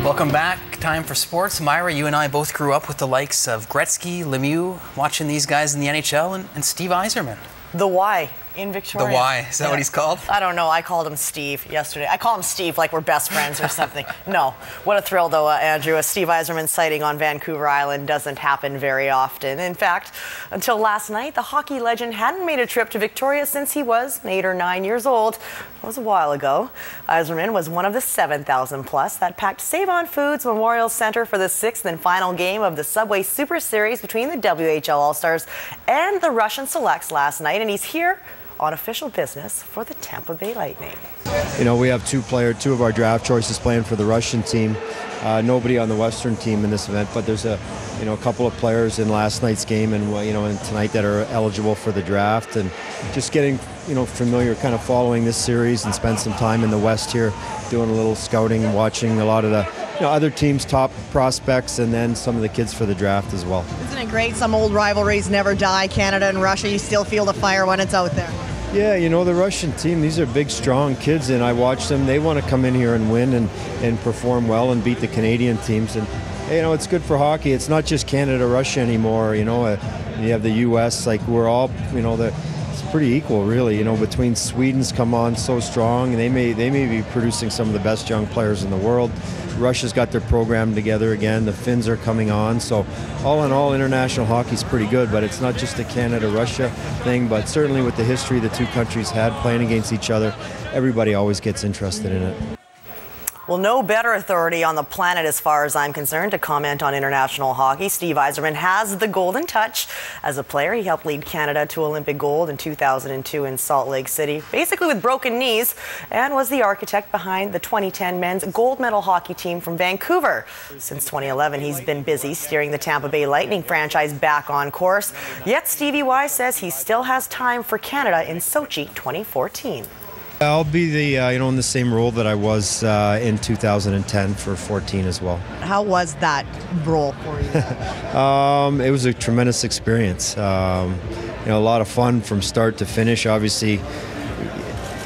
Welcome back. Time for sports. Myra, you and I both grew up with the likes of Gretzky, Lemieux, watching these guys in the NHL, and Steve Yzerman. The Y in Victoria. The Y, is that what he's called? I don't know. I called him Steve yesterday. I call him Steve like we're best friends or something. No. What a thrill, though, Andrew. A Steve Yzerman sighting on Vancouver Island doesn't happen very often. In fact, until last night, the hockey legend hadn't made a trip to Victoria since he was 8 or 9 years old. It was a while ago. Yzerman was one of the 7,000 plus that packed Save On Foods Memorial Center for the 6th and final game of the Subway Super Series between the WHL All-Stars and the Russian Selects last night. And he's here on official business for the Tampa Bay Lightning. You know, we have two of our draft choices playing for the Russian team. Nobody on the Western team in this event, but there's a couple of players in last night's game and and tonight that are eligible for the draft, and just getting familiar, kind of following this series, and spend some time in the West here, doing a little scouting, watching a lot of the other teams' top prospects, and then some of the kids for the draft as well. Isn't it great? Some old rivalries never die. Canada and Russia, you still feel the fire when it's out there. Yeah, the Russian team, these are big, strong kids, and I watch them. They want to come in here and win and perform well and beat the Canadian teams. And, it's good for hockey. It's not just Canada, Russia anymore. You have the U.S., like we're all, it's pretty equal, really. Between Sweden's come on so strong, and they may be producing some of the best young players in the world. Russia's got their program together again. The Finns are coming on. So all in all, international hockey's pretty good, but it's not just a Canada-Russia thing, but certainly with the history the two countries had playing against each other, everybody always gets interested in it. Well, no better authority on the planet, as far as I'm concerned, to comment on international hockey. Steve Yzerman has the golden touch. As a player, he helped lead Canada to Olympic gold in 2002 in Salt Lake City, basically with broken knees, and was the architect behind the 2010 men's gold medal hockey team from Vancouver. Since 2011, he's been busy steering the Tampa Bay Lightning franchise back on course. Yet Stevie Y says he still has time for Canada in Sochi 2014. I'll be the in the same role that I was in 2010 for 14 as well. How was that role for you? It was a tremendous experience. A lot of fun from start to finish. Obviously,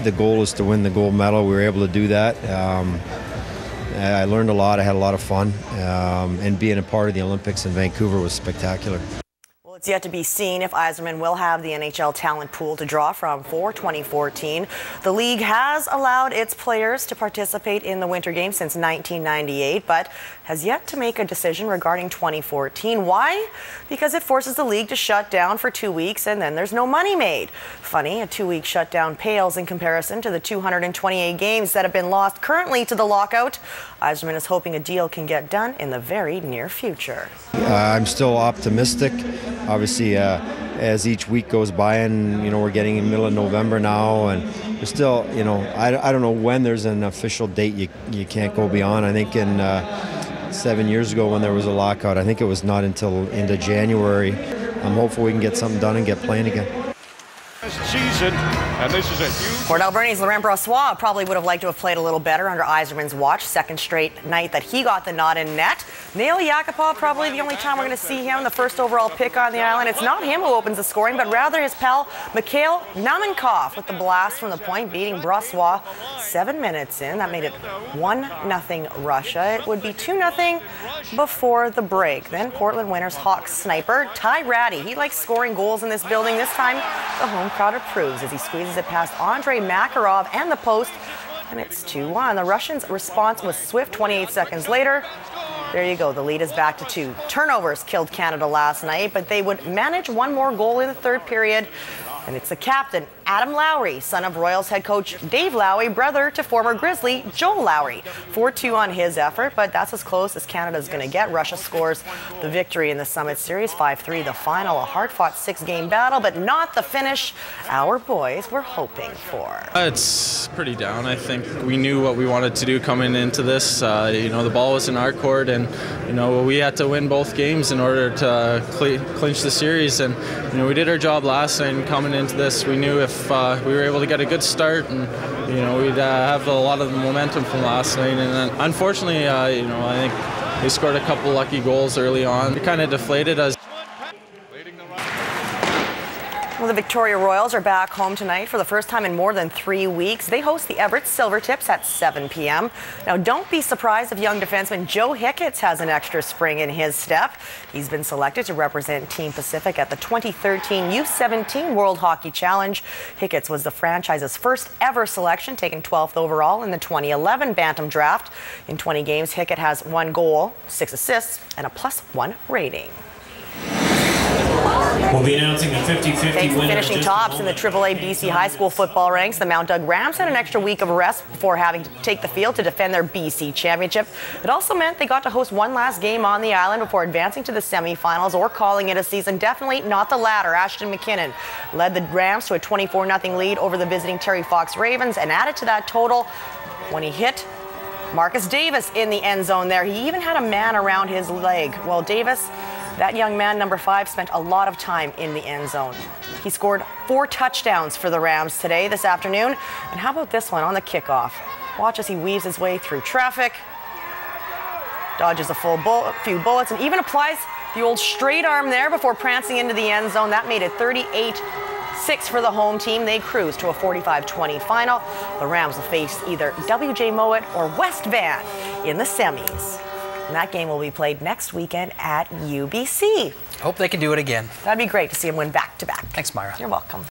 the goal is to win the gold medal. We were able to do that. I learned a lot. I had a lot of fun, and being a part of the Olympics in Vancouver was spectacular. It's yet to be seen if Yzerman will have the NHL talent pool to draw from for 2014. The league has allowed its players to participate in the Winter Games since 1998, but has yet to make a decision regarding 2014. Why? Because it forces the league to shut down for 2 weeks and then there's no money made. Funny, a 2-week shutdown pales in comparison to the 228 games that have been lost currently to the lockout. Yzerman is hoping a deal can get done in the very near future. I'm still optimistic. Obviously, as each week goes by, and we're getting in the middle of November now, and there's still, I don't know when there's an official date you can't go beyond. I think in 7 years ago when there was a lockout, I think it was not until into January. I'm hopeful we can get something done and get playing again. Season, and this is a huge... Port Alberni's Laurent Brossoit probably would have liked to have played a little better under Yzerman's watch. Second straight night that he got the nod in net. Nail Yakupov, probably the only time we're going to see him, the first overall pick on the island. It's not him who opens the scoring, but rather his pal Mikhail Namenkov with the blast from the point, beating Brossoit 7 minutes in. That made it 1-0 Russia. It would be 2-0 before the break. Then Portland winners Hawks sniper Ty Ratty. He likes scoring goals in this building. This time, the home crowd approves as he squeezes it past Andrei Makarov and the post, and it's 2-1. The Russians' response was swift 28 seconds later. There you go. The lead is back to 2. Turnovers killed Canada last night, but they would manage one more goal in the third period. And it's the captain, Adam Lowry, son of Royals head coach Dave Lowry, brother to former Grizzly Joel Lowry. 4-2 on his effort, but that's as close as Canada's going to get. Russia scores the victory in the Summit Series, 5-3 the final. A hard-fought 6-game battle, but not the finish our boys were hoping for. It's pretty down. I think we knew what we wanted to do coming into this. The ball was in our court, and we had to win both games in order to clinch the series. And we did our job last night, and coming into this, we knew if we were able to get a good start, and we'd have a lot of the momentum from last night. And unfortunately, I think they scored a couple lucky goals early on. It kind of deflated us. Well, the Victoria Royals are back home tonight for the first time in more than 3 weeks. They host the Everett Silvertips at 7 p.m. Now, don't be surprised if young defenseman Joe Hicketts has an extra spring in his step. He's been selected to represent Team Pacific at the 2013 U17 World Hockey Challenge. Hicketts was the franchise's first ever selection, taken 12th overall in the 2011 Bantam Draft. In 20 games, Hickett has 1 goal, 6 assists, and a +1 rating. We'll be announcing a 50-50 winner. Finishing tops in the AAA BC high school football ranks, the Mount Doug Rams had an extra week of rest before having to take the field to defend their BC championship. It also meant they got to host one last game on the island before advancing to the semifinals or calling it a season. Definitely not the latter. Ashton McKinnon led the Rams to a 24-0 lead over the visiting Terry Fox Ravens and added to that total when he hit Marcus Davis in the end zone there. He even had a man around his leg. Well, Davis, that young man, number 5, spent a lot of time in the end zone. He scored 4 touchdowns for the Rams this afternoon. And how about this one on the kickoff? Watch as he weaves his way through traffic, dodges a few bullets, and even applies the old straight arm there before prancing into the end zone. That made it 38-6 for the home team. They cruised to a 45-20 final. The Rams will face either WJ Mowat or West Van in the semis. And that game will be played next weekend at UBC. Hope they can do it again. That'd be great to see them win back-to-back. Thanks, Myra. You're welcome.